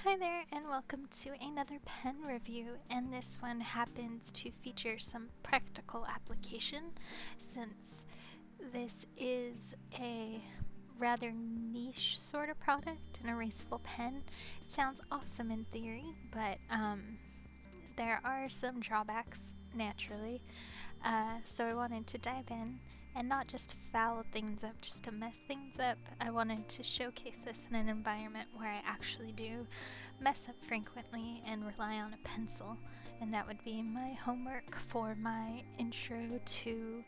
Hi there and welcome to another pen review, and this one happens to feature some practical application since this is a rather niche sort of product, an erasable pen. It sounds awesome in theory, but there are some drawbacks naturally, so I wanted to dive in and not just foul things up just to mess things up. I wanted to showcase this in an environment where I actually do mess up frequently and rely on a pencil, and that would be my homework for my intro to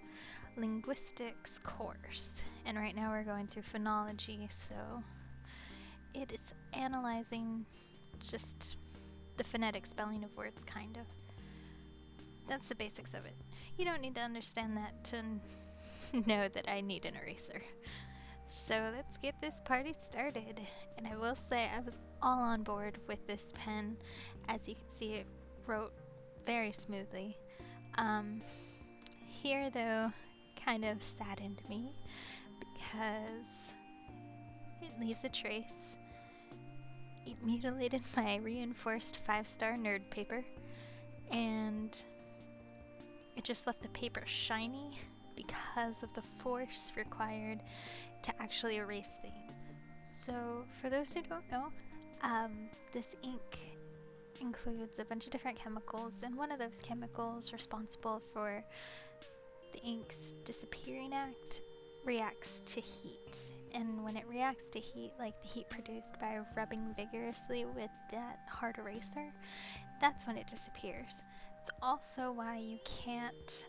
linguistics course. And right now we're going through phonology, so it is analyzing just the phonetic spelling of words, kind of. That's the basics of it. You don't need to understand that to know that I need an eraser. So let's get this party started. And I will say I was all on board with this pen. As you can see, it wrote very smoothly. Here though, kind of saddened me because it leaves a trace. It mutilated my reinforced 5-star nerd paper, and it just left the paper shiny because of the force required to actually erase things. So for those who don't know, this ink includes a bunch of different chemicals, and one of those chemicals responsible for the ink's disappearing act reacts to heat. And when it reacts to heat, like the heat produced by rubbing vigorously with that hard eraser, that's when it disappears. It's also why you can't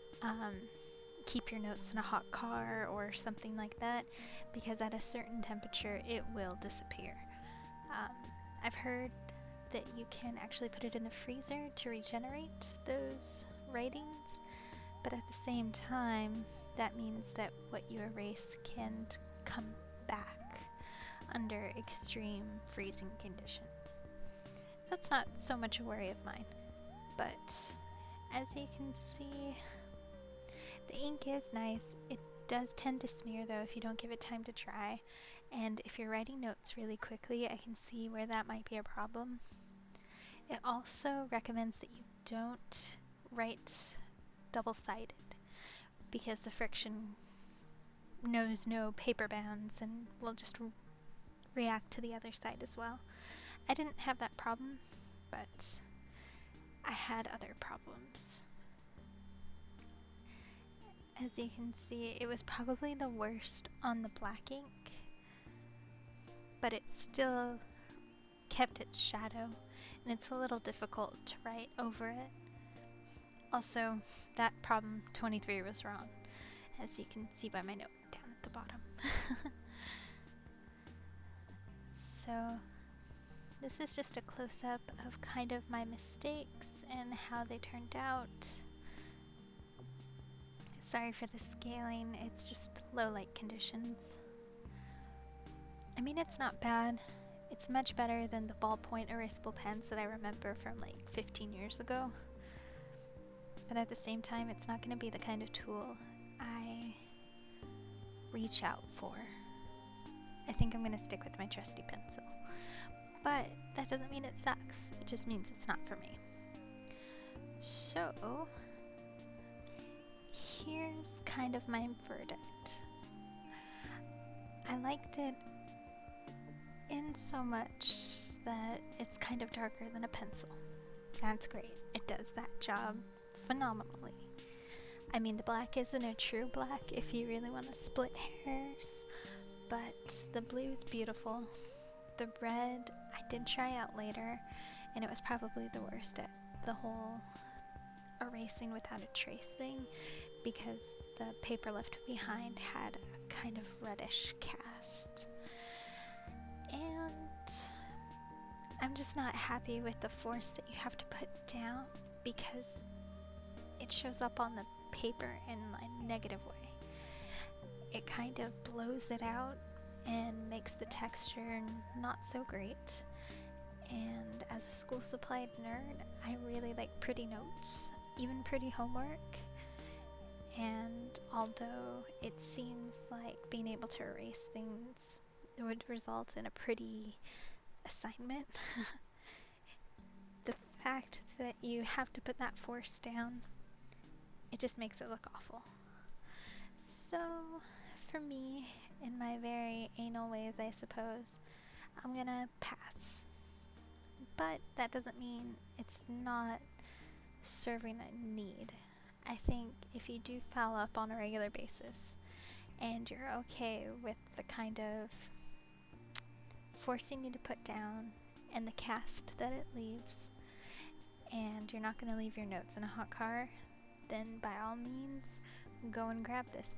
keep your notes in a hot car or something like that, because at a certain temperature it will disappear. I've heard that you can actually put it in the freezer to regenerate those writings, but at the same time that means that what you erase can come back under extreme freezing conditions. That's not so much a worry of mine, but as you can see, the ink is nice. It does tend to smear though if you don't give it time to dry, and if you're writing notes really quickly, I can see where that might be a problem. It also recommends that you don't write double-sided because the Frixion knows no paper bounds and will just react to the other side as well. I didn't have that problem, but I had other problems. As you can see, it was probably the worst on the black ink, but it still kept its shadow, and it's a little difficult to write over it. Also, that problem 23 was wrong, as you can see by my note down at the bottom. So this is just a close-up of kind of my mistakes and how they turned out. Sorry for the scaling, it's just low light conditions. I mean, it's not bad. It's much better than the ballpoint erasable pens that I remember from like 15 years ago. But at the same time, it's not going to be the kind of tool I reach out for. I think I'm going to stick with my trusty pencil. But that doesn't mean it sucks. It just means it's not for me. So here's kind of my verdict. I liked it in so much that it's kind of darker than a pencil. That's great. It does that job phenomenally. I mean, the black isn't a true black if you really want to split hairs, but the blue is beautiful. The red I did try out later, and it was probably the worst at the whole erasing without a trace thing, because the paper left behind had a kind of reddish cast. And I'm just not happy with the force that you have to put down, because it shows up on the paper in a negative way. It kind of blows it out and makes the texture not so great. And as a school supplied nerd, I really like pretty notes, even pretty homework. And although it seems like being able to erase things would result in a pretty assignment, fact that you have to put that force down, it just makes it look awful. So, for me, in my very anal ways, I suppose, I'm gonna pass. But that doesn't mean it's not serving a need. I think if you do foul up on a regular basis, and you're okay with the kind of force you need to put down and the cast that it leaves, and you're not going to leave your notes in a hot car, then by all means, go and grab this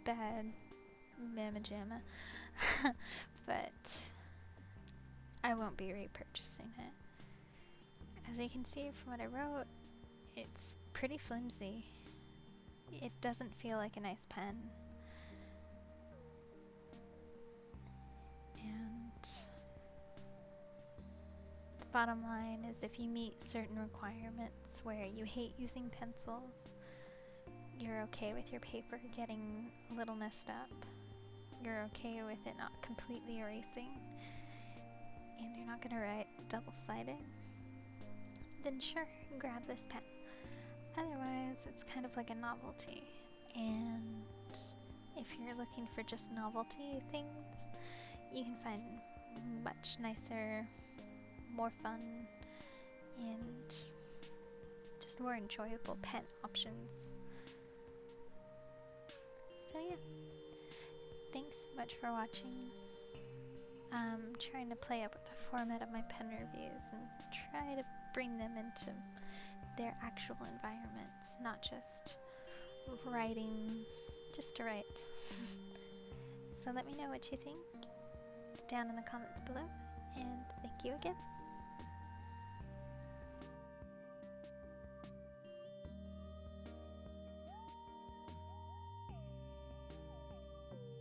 bad mamma jamma. But I won't be repurchasing it. As you can see from what I wrote, it's pretty flimsy. It doesn't feel like a nice pen. And the bottom line is, if you meet certain requirements where you hate using pencils, you're okay with your paper getting a little messed up, you're okay with it not completely erasing, and you're not going to write double-sided, then sure, grab this pen. Otherwise, it's kind of like a novelty, and if you're looking for just novelty things, you can find much nicer, more fun, and just more enjoyable pen options. So yeah, thanks so much for watching. I'm trying to play up with the format of my pen reviews and try to bring them into their actual environments, not just writing just to write. So let me know what you think down in the comments below, and thank you again.